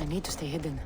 need to stay hidden.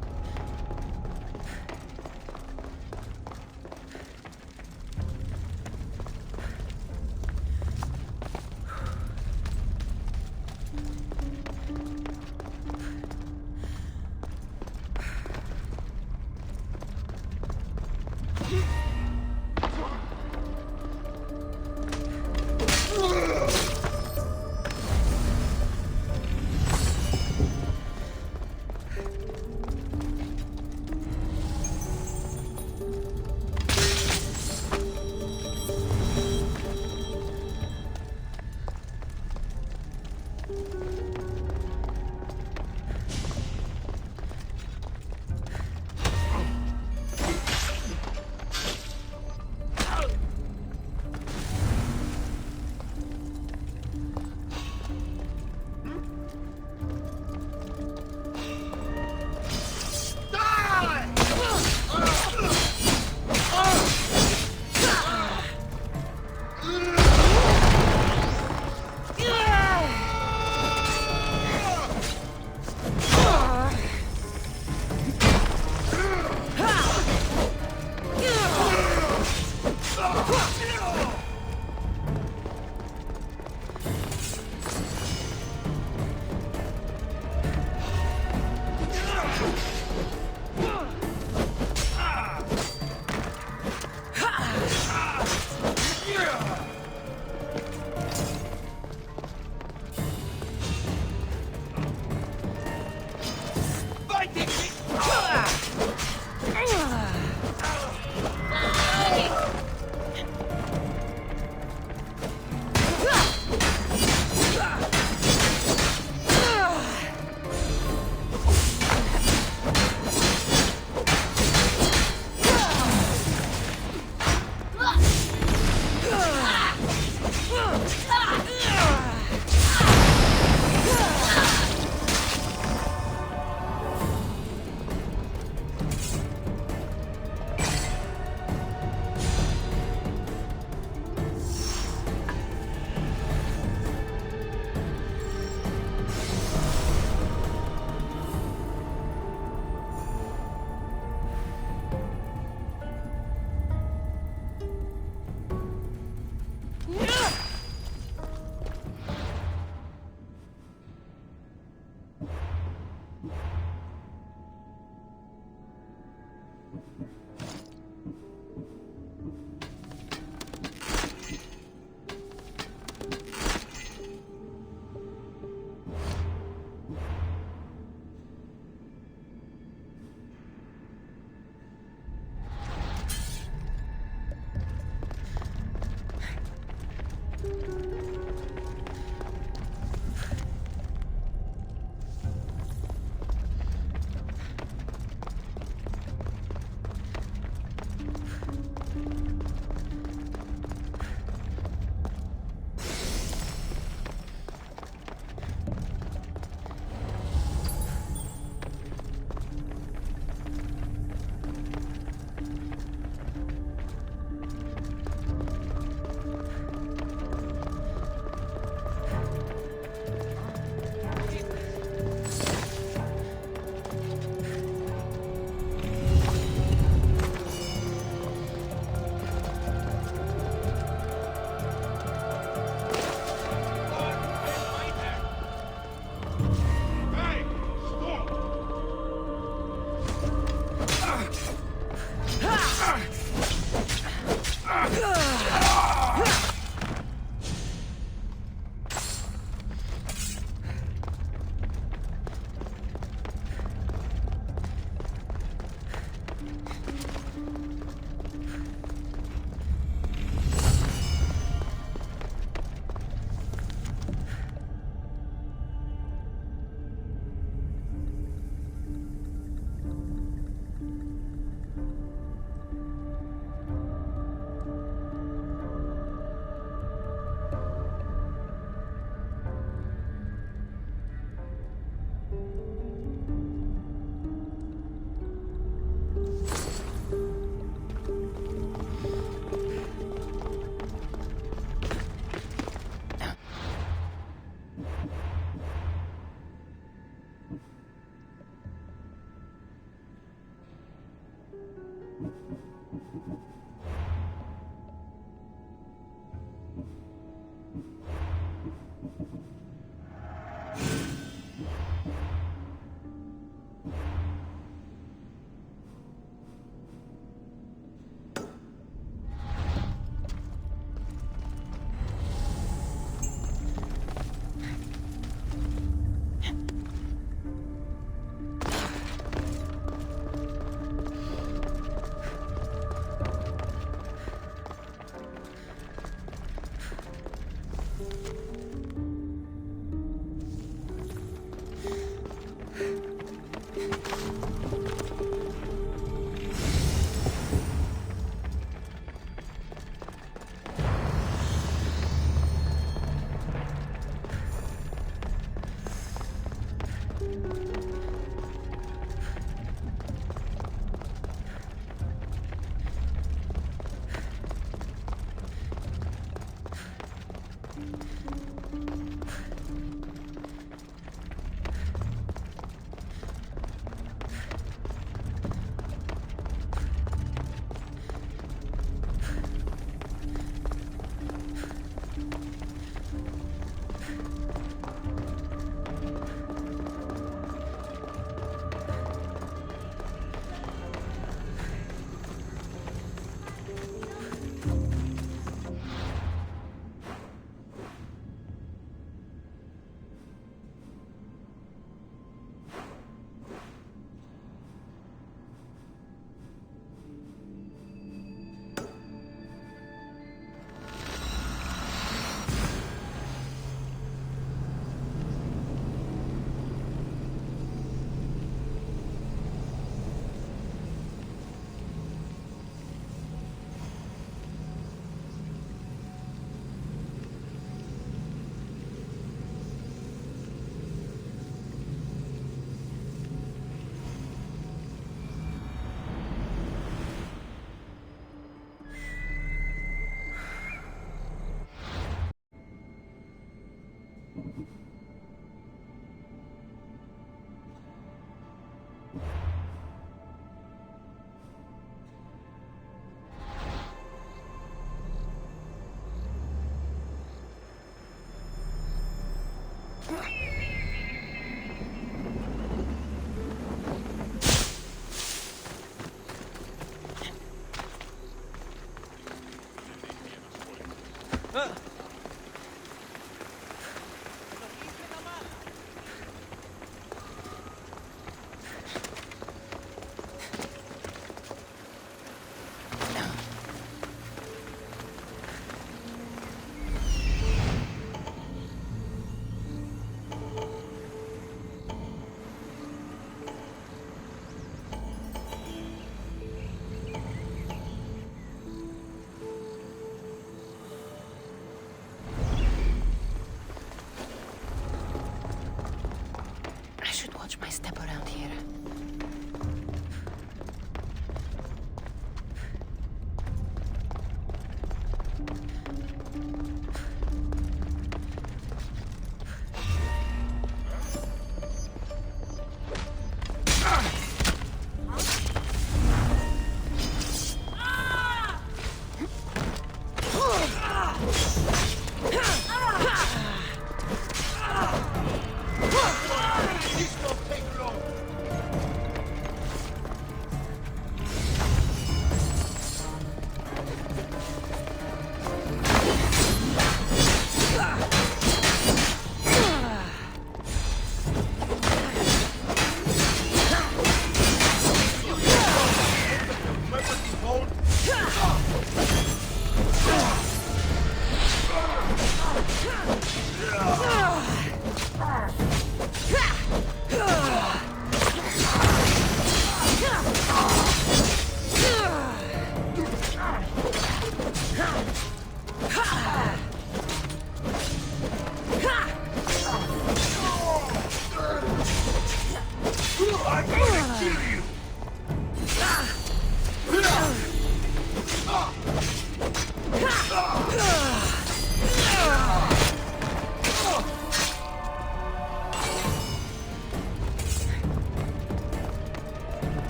My step around here. This won't take long.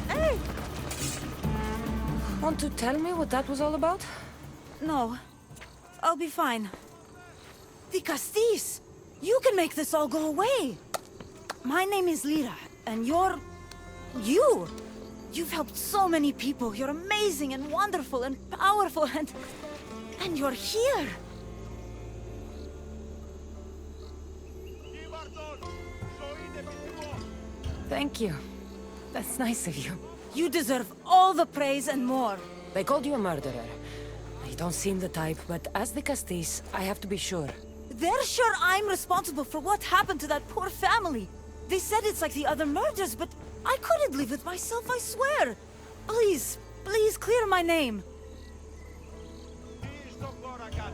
Hey! Want to tell me what that was all about? No. I'll be fine. The Castis! You can make this all go away! My name is Lyra, and you're... you! You've helped so many people. You're amazing and wonderful and powerful and... you're here! Thank you. That's nice of you. You deserve all the praise and more. They called you a murderer. You don't seem the type, but as the Castis, I have to be sure. They're sure I'm responsible for what happened to that poor family. They said it's like the other murders, but I couldn't live with myself, I swear. Please, please clear my name.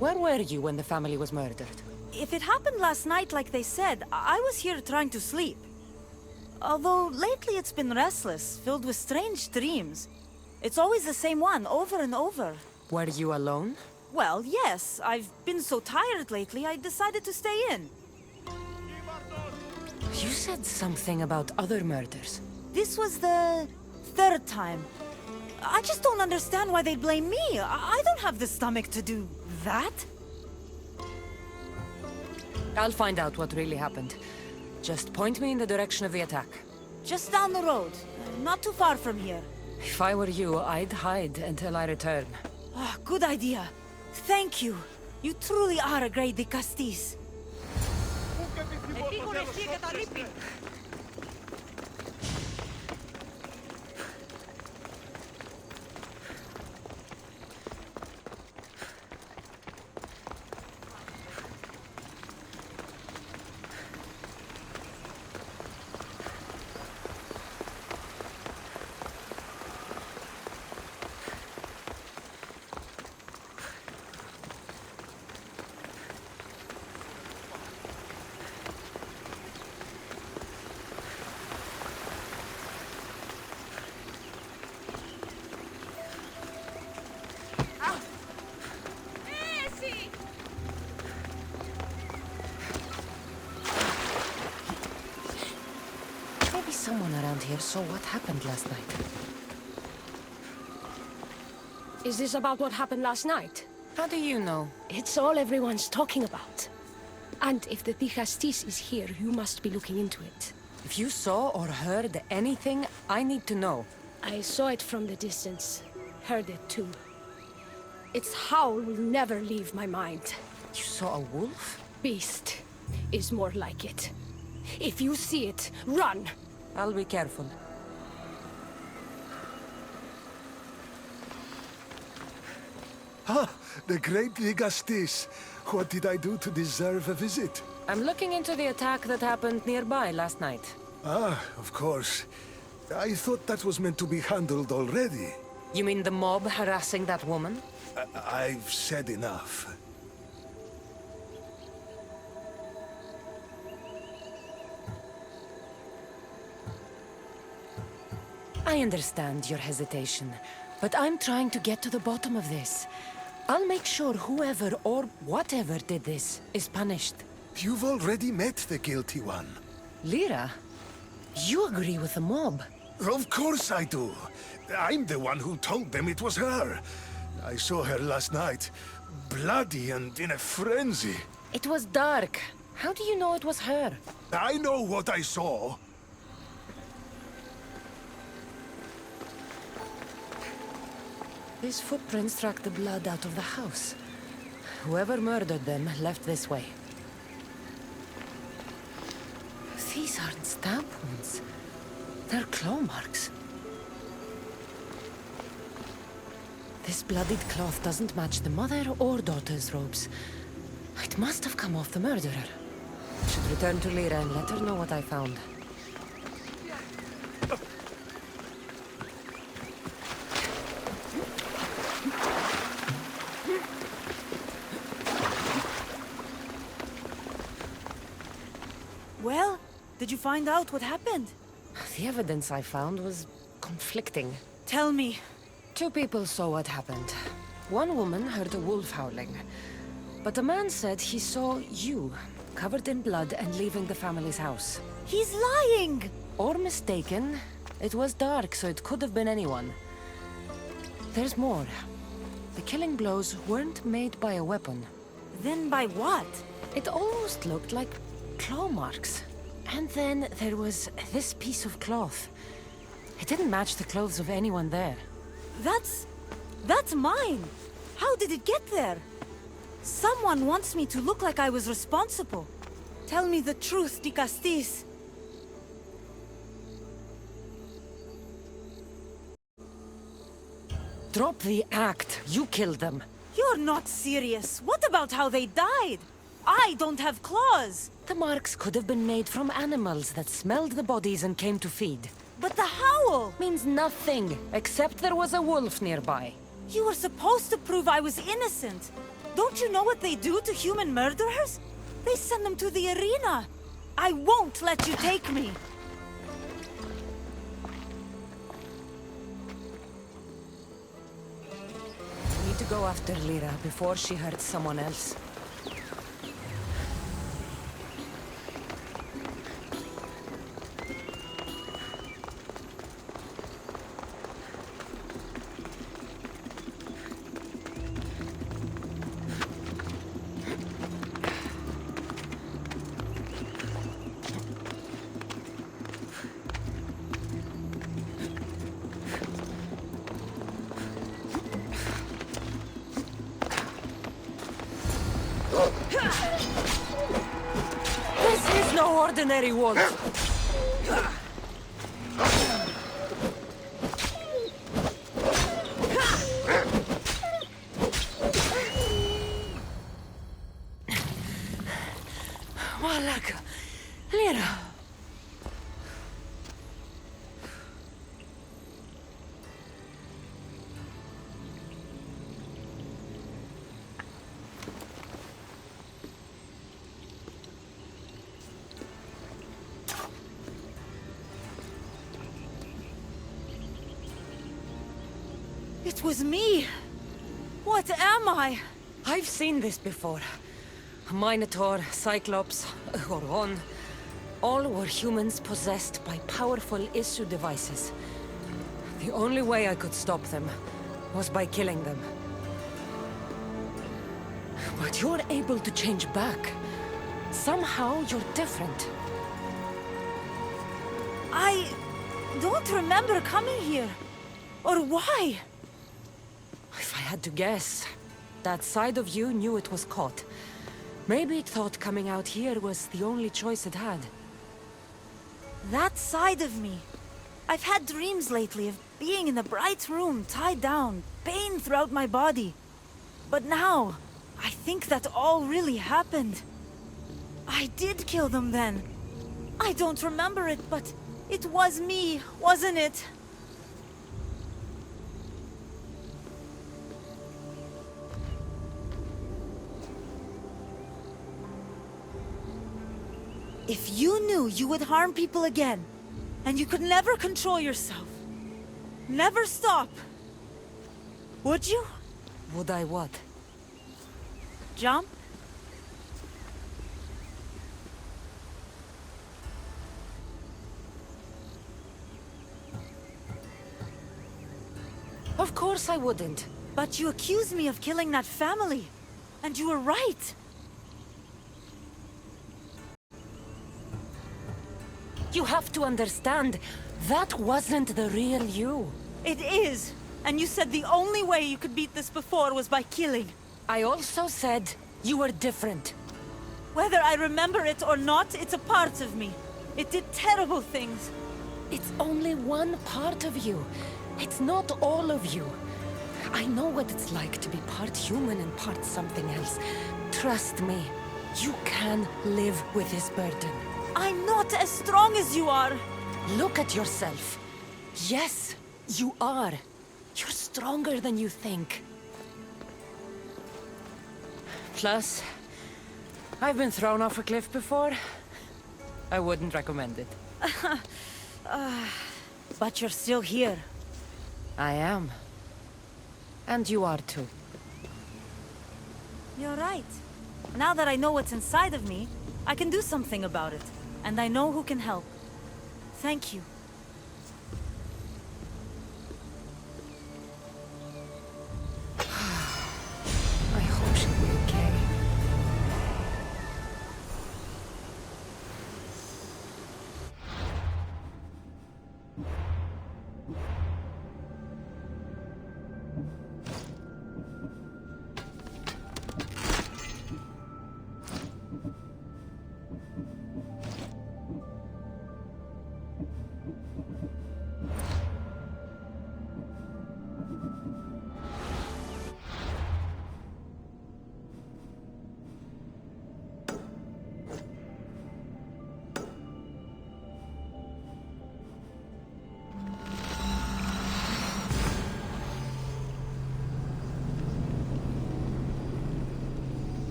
Where were you when the family was murdered? If it happened last night like they said, I was here trying to sleep. Although lately it's been restless, filled with strange dreams. It's always the same one, over and over. Were you alone? Well, yes. I've been so tired lately, I decided to stay in. You said something about other murders. This was the third time. I just don't understand why they blame me. I don't have the stomach to do that. I'll find out what really happened. Just point me in the direction of the attack. Just down the road. Not too far from here. If I were you, I'd hide until I return. Ah, good idea. Thank you. You truly are a great Castis. Someone around here saw what happened last night. Is this about what happened last night? How do you know? It's all everyone's talking about. And if the Castis is here, you must be looking into it. If you saw or heard anything, I need to know. I saw it from the distance. Heard it too. Its howl will never leave my mind. You saw a wolf? Beast is more like it. If you see it, run! I'll be careful. Ah, the great Ligastis. What did I do to deserve a visit? I'm looking into the attack that happened nearby last night. Ah, of course. I thought that was meant to be handled already. You mean the mob harassing that woman? I've said enough. I understand your hesitation, but I'm trying to get to the bottom of this. I'll make sure whoever or whatever did this is punished. You've already met the guilty one. Lyra, you agree with the mob. Of course I do. I'm the one who told them it was her. I saw her last night, bloody and in a frenzy. It was dark. How do you know it was her? I know what I saw. These footprints track the blood out of the house. Whoever murdered them left this way. These aren't stab wounds. They're claw marks. This bloodied cloth doesn't match the mother or daughter's robes. It must have come off the murderer. I should return to Lyra and let her know what I found. Well, did you find out what happened? The evidence I found was conflicting. Tell me. 2 people saw what happened. One woman heard a wolf howling, but a man said he saw you, covered in blood and leaving the family's house. He's lying! Or mistaken. It was dark, so it could have been anyone. There's more. The killing blows weren't made by a weapon. Then by what? It almost looked like claw marks. And then there was this piece of cloth. It didn't match the clothes of anyone there. That's mine! How did it get there? Someone wants me to look like I was responsible. Tell me the truth, Di Castis. Drop the act. You killed them. You're not serious. What about how they died? I don't have claws. The marks could have been made from animals that smelled the bodies and came to feed. But the howl! Means nothing, except there was a wolf nearby. You were supposed to prove I was innocent. Don't you know what they do to human murderers? They send them to the arena. I won't let you take me. We need to go after Lyra before she hurts someone else. This is no ordinary wolf. Malaka, Lyra. It was me. What am I? I've seen this before. A Minotaur, Cyclops, a Horon. All were humans possessed by powerful issue devices. The only way I could stop them was by killing them. But you're able to change back. Somehow you're different. I don't remember coming here. Or why? If I had to guess, that side of you knew it was caught. Maybe it thought coming out here was the only choice it had. That side of me. I've had dreams lately of being in a bright room, tied down, pain throughout my body. But now, I think that all really happened. I did kill them then. I don't remember it, but it was me, wasn't it? If you knew you would harm people again, and you could never control yourself, never stop. Would you? Would I what? Jump? Of course I wouldn't. But you accused me of killing that family. And you were right. You have to understand, that wasn't the real you. It is. And you said the only way you could beat this before was by killing. I also said you were different. Whether I remember it or not, it's a part of me. It did terrible things. It's only one part of you. It's not all of you. I know what it's like to be part human and part something else. Trust me, you can live with this burden. I'm not as strong as you are. Look at yourself. Yes, you are. You're stronger than you think. Plus, I've been thrown off a cliff before. I wouldn't recommend it. But you're still here. I am. And you are too. You're right. Now that I know what's inside of me, I can do something about it. And I know who can help. Thank you. I hope she'll be okay.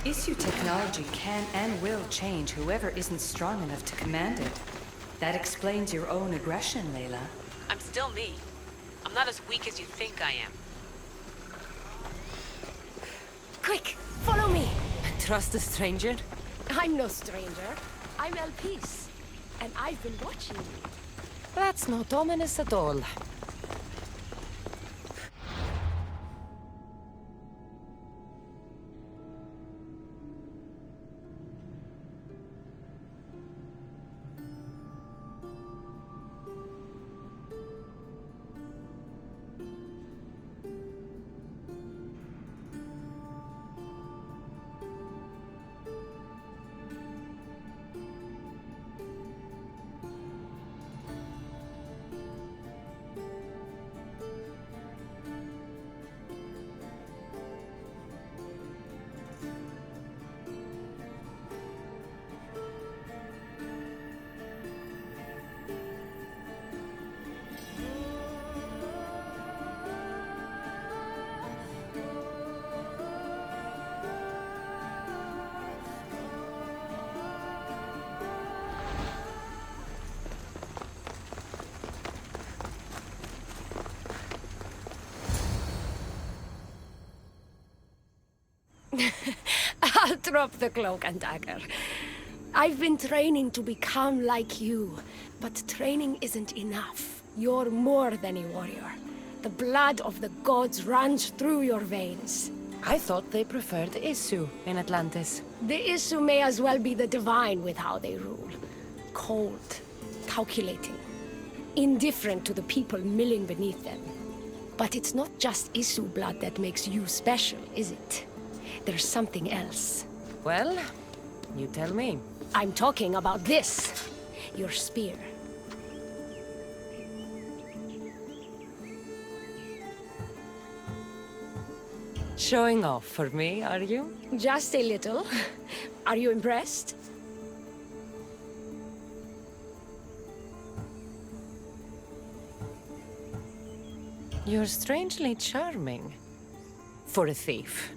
Issue technology can and will change whoever isn't strong enough to command it. That explains your own aggression, Layla. I'm still me. I'm not as weak as you think I am. Quick, follow me. Trust a stranger? I'm no stranger. I'm El Peace. And I've been watching you. That's not ominous at all. I'll drop the cloak and dagger. I've been training to become like you, but training isn't enough. You're more than a warrior. The blood of the gods runs through your veins. I thought they preferred Isu in Atlantis. The Isu may as well be the divine with how they rule. Cold, calculating, indifferent to the people milling beneath them. But it's not just Isu blood that makes you special, is it? There's something else. Well, you tell me. I'm talking about this. Your spear. Showing off for me, are you? Just a little. Are you impressed? You're strangely charming. For a thief.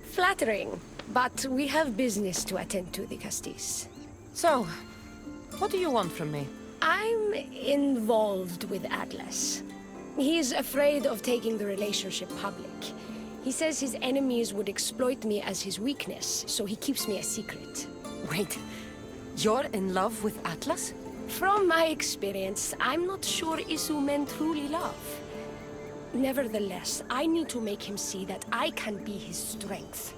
Flattering. But we have business to attend to, the Castis. So, what do you want from me? I'm involved with Atlas. He's afraid of taking the relationship public. He says his enemies would exploit me as his weakness, so he keeps me a secret. Wait, you're in love with Atlas? From my experience, I'm not sure Isu men truly love. Nevertheless, I need to make him see that I can be his strength.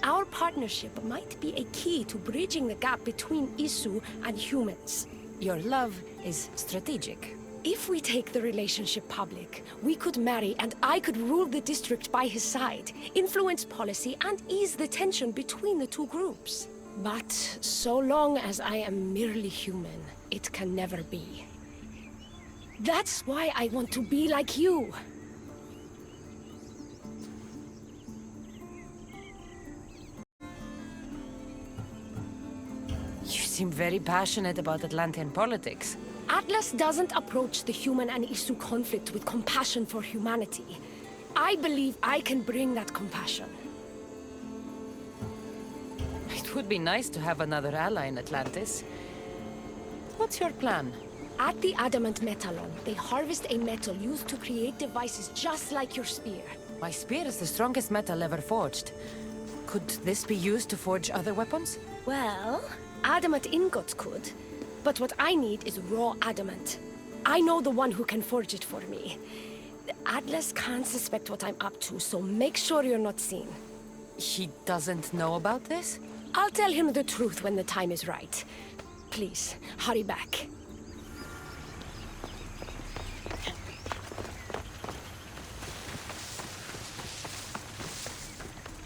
Our partnership might be a key to bridging the gap between Isu and humans. Your love is strategic. If we take the relationship public, we could marry and I could rule the district by his side, influence policy and ease the tension between the two groups. But so long as I am merely human, it can never be. That's why I want to be like you. You seem very passionate about Atlantean politics. Atlas doesn't approach the human and Isu conflict with compassion for humanity. I believe I can bring that compassion. It would be nice to have another ally in Atlantis. What's your plan? At the Adamant Metallon, they harvest a metal used to create devices just like your spear. My spear is the strongest metal ever forged. Could this be used to forge other weapons? Well, adamant ingots could. But what I need is raw adamant. I know the one who can forge it for me. Atlas can't suspect what I'm up to, so make sure you're not seen. He doesn't know about this? I'll tell him the truth when the time is right. Please, hurry back.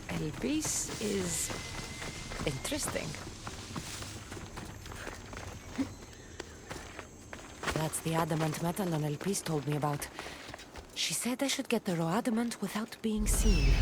Elpis is interesting. That's the adamant metal Elpis told me about. She said I should get the raw adamant without being seen.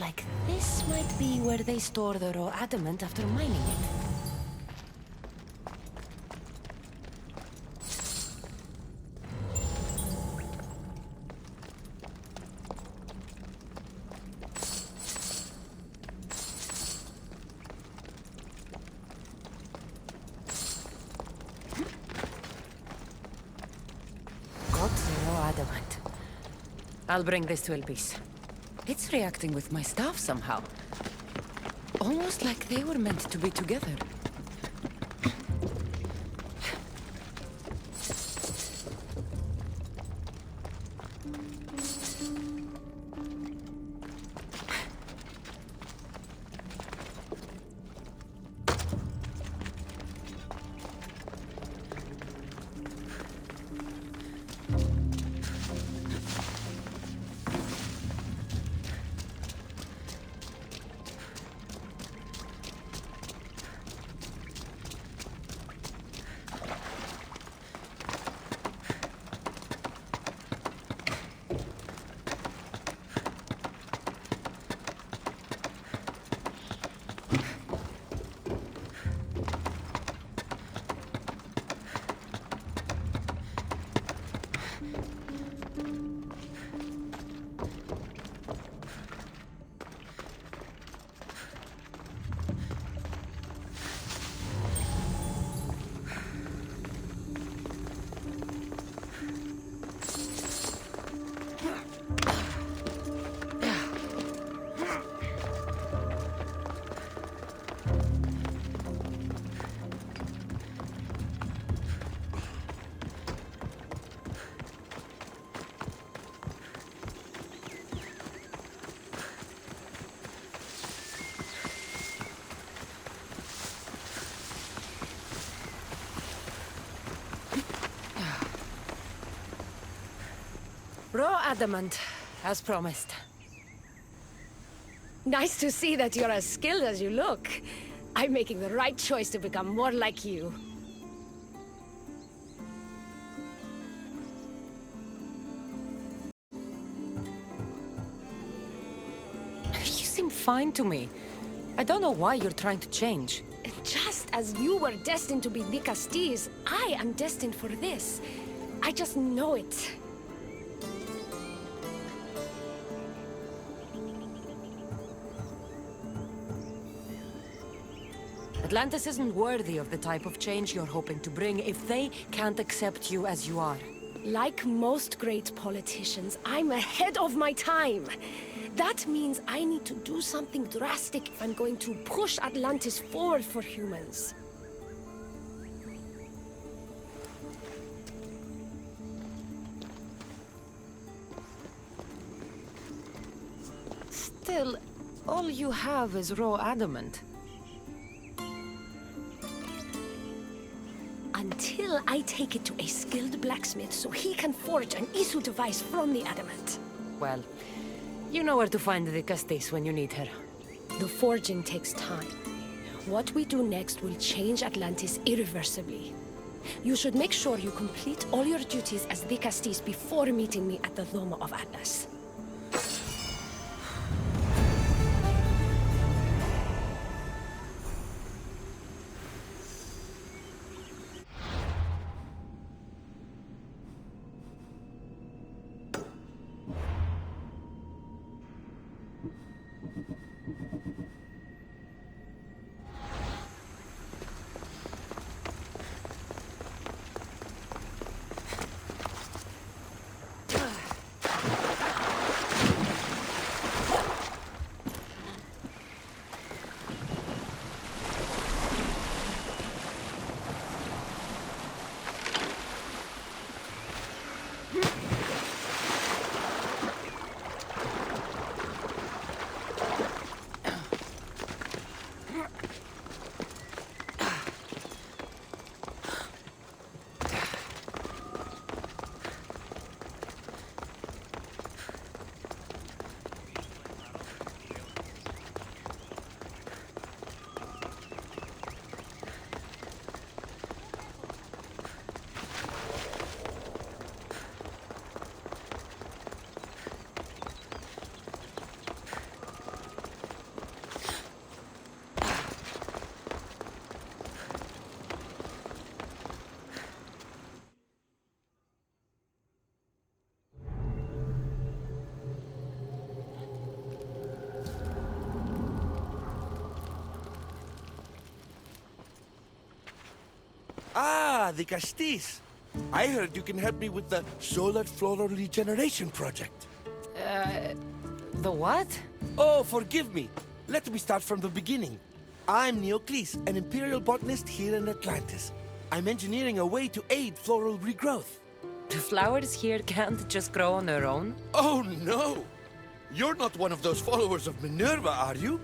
like this might be where they store the raw adamant after mining it. Got the raw adamant. I'll bring this to Elvis. It's reacting with my staff somehow. Almost like they were meant to be together. Raw adamant, as promised. Nice to see that you're as skilled as you look. I'm making the right choice to become more like you. You seem fine to me. I don't know why you're trying to change. Just as you were destined to be the Castilles, I am destined for this. I just know it. Atlantis isn't worthy of the type of change you're hoping to bring if they can't accept you as you are. Like most great politicians, I'm ahead of my time. That means I need to do something drastic if I'm going to push Atlantis forward for humans. Still, all you have is raw adamant. Until I take it to a skilled blacksmith so he can forge an Isu device from the adamant. Well, you know where to find the Castilles when you need her. The forging takes time. What we do next will change Atlantis irreversibly. You should make sure you complete all your duties as the Castilles before meeting me at the Dome of Atlas. Ah, the Castis. I heard you can help me with the solar floral regeneration project. The what? Oh, forgive me. Let me start from the beginning. I'm Neocles, an imperial botanist here in Atlantis. I'm engineering a way to aid floral regrowth. The flowers here can't just grow on their own? Oh, no! You're not one of those followers of Minerva, are you?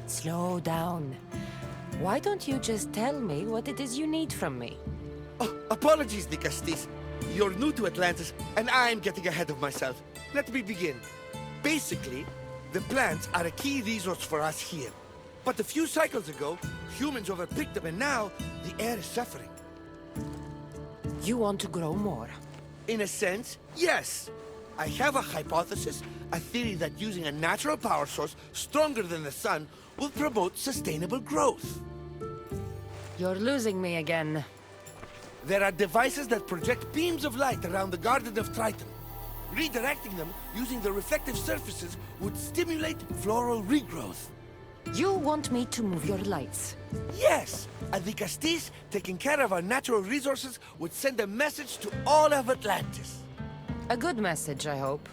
Slow down. Why don't you just tell me what it is you need from me? Oh, apologies, the Castis. You're new to Atlantis, and I'm getting ahead of myself. Let me begin. Basically, the plants are a key resource for us here. But a few cycles ago, humans overpicked them, and now the air is suffering. You want to grow more? In a sense, yes. I have a hypothesis, a theory that using a natural power source stronger than the sun will promote sustainable growth. You're losing me again. There are devices that project beams of light around the Garden of Triton. Redirecting them using the reflective surfaces would stimulate floral regrowth. You want me to move your lights? Yes! And the Castis, taking care of our natural resources, would send a message to all of Atlantis. A good message, I hope.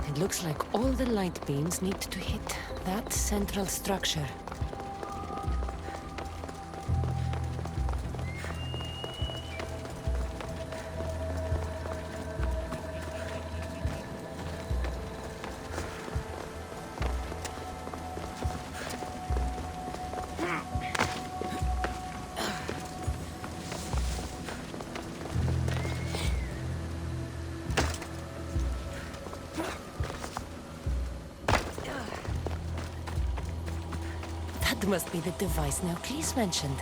It looks like all the light beams need to hit that central structure. That must be the device Neocles mentioned.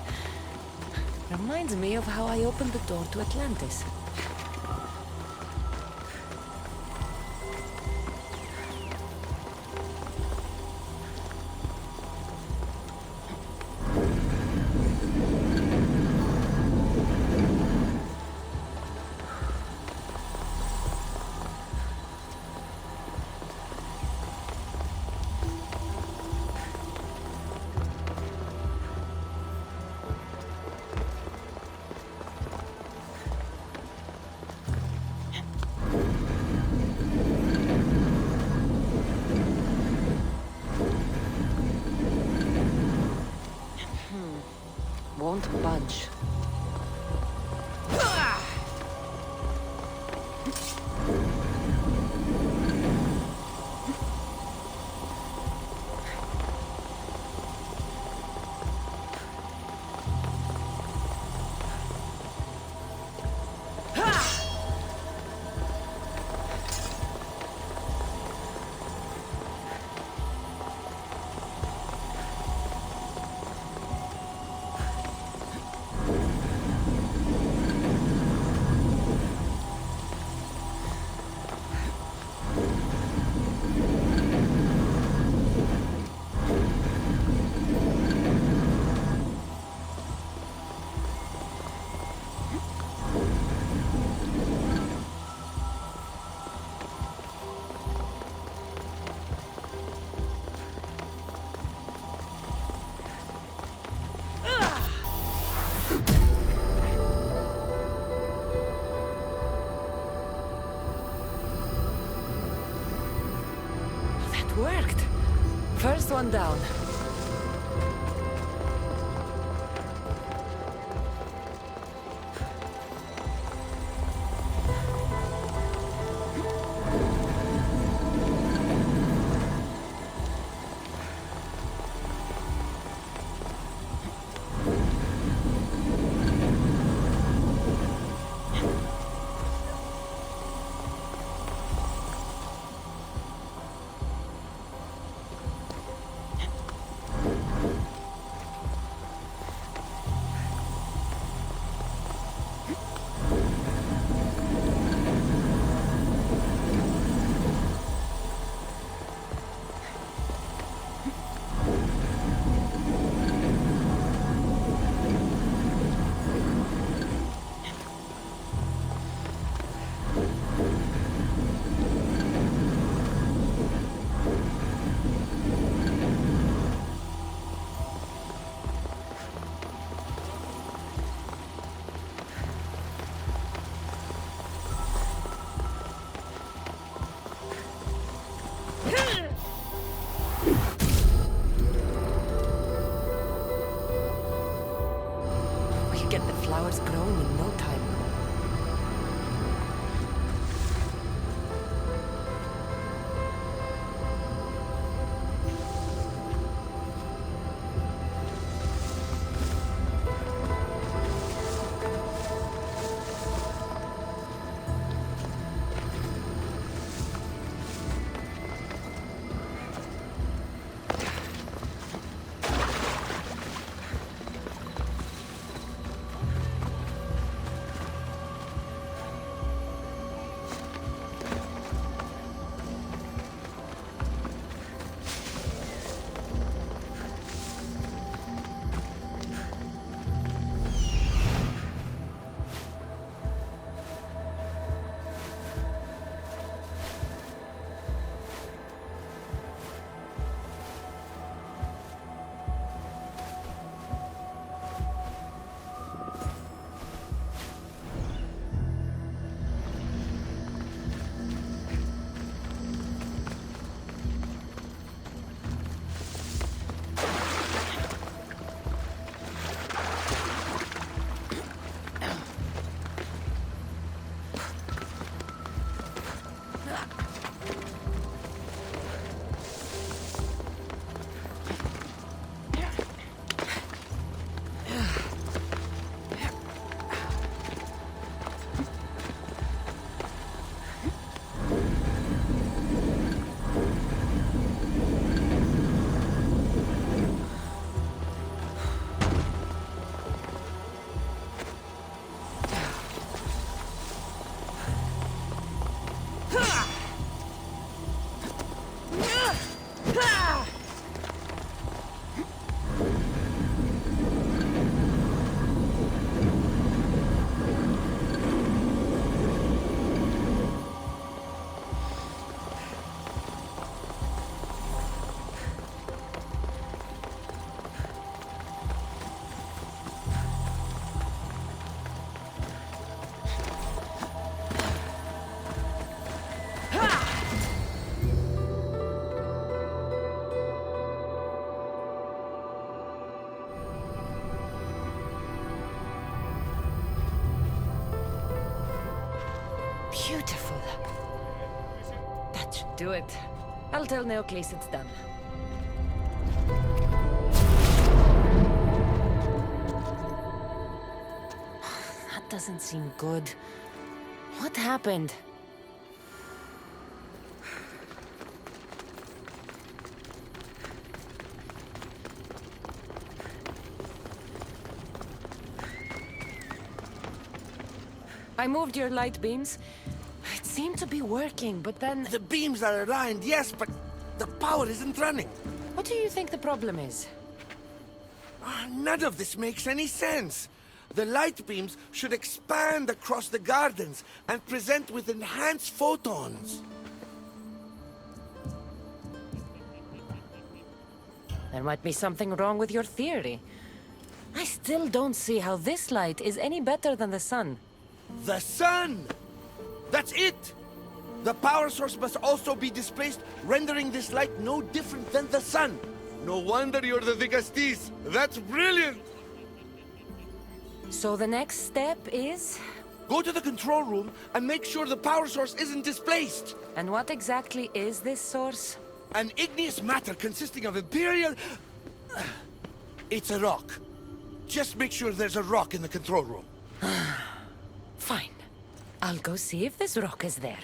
Reminds me of how I opened the door to Atlantis. Won't budge. worked. First one down. Get the flowers growing in no time. Beautiful. That should do it. I'll tell Neocles it's done. That doesn't seem good. What happened? I moved your light beams. It seemed to be working, but then... The beams are aligned, yes, but the power isn't running. What do you think the problem is? None of this makes any sense. The light beams should expand across the gardens and present with enhanced photons. There might be something wrong with your theory. I still don't see how this light is any better than the sun. The sun! That's it! The power source must also be displaced, rendering this light no different than the sun. No wonder you're the Vigastis. That's brilliant! So the next step is? Go to the control room and make sure the power source isn't displaced. And what exactly is this source? An igneous matter consisting of Imperial... It's a rock. Just make sure there's a rock in the control room. Fine. I'll go see if this rock is there.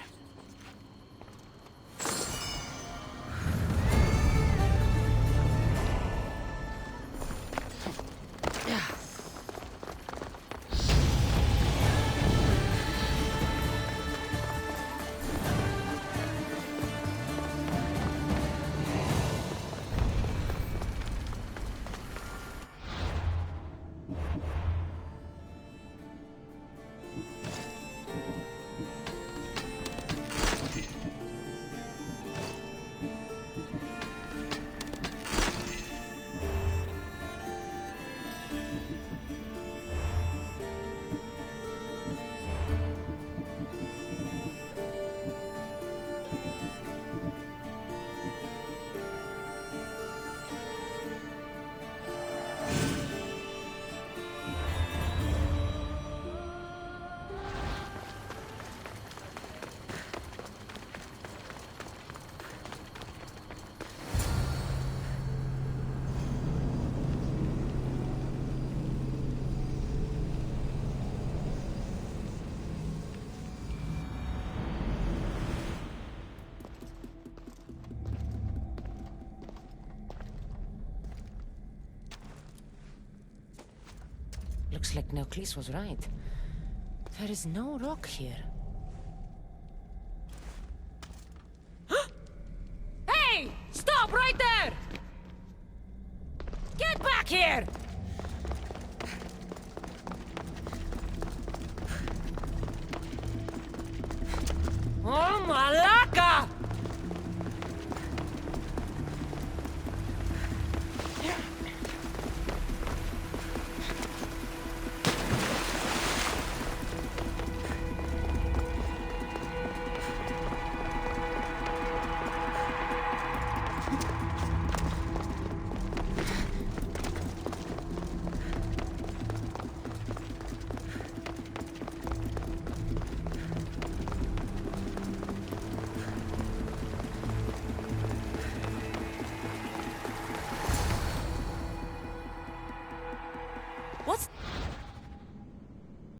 Looks like Neoclis was right. There is no rock here. Hey! Stop right there! Get back here!